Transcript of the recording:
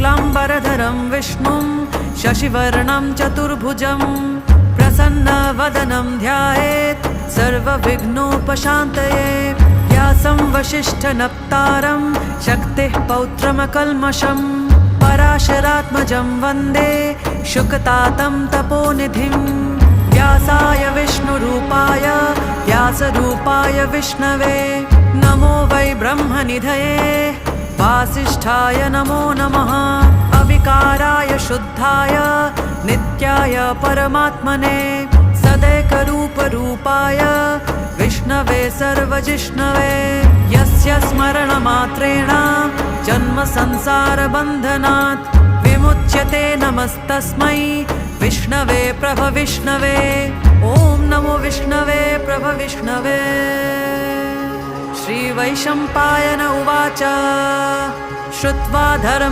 शुक्लाम्बरधरं विष्णुं शशिवर्णं चतुर्भुजं प्रसन्नवदनं ध्यायेत् सर्वविघ्नोपशान्तये। व्यासं वसिष्ठनप्तारं शक्तिः पौत्रमकल्मषं पराशरात्मजं वन्दे शुकतातं तपोनिधिं। व्यासाय विष्णुरूपाय व्यासरूपाय विष्णवे नमो वै ब्रह्मनिधये वासिष्ठाय नमो नमः। अविकाराय शुद्धाय नित्याय परमात्मने सदैकरूपरूपाय विष्णवे सर्वजिष्णवे। यस्य स्मरणमात्रेण जन्मसंसारबन्धनात् विमुच्यते नमस्तस्मै विष्णवे प्रभविष्णवे। ॐ नमो विष्णवे प्रभविष्णवे। श्रीवैशम्पायन उवाच श्रुत्वा धर्म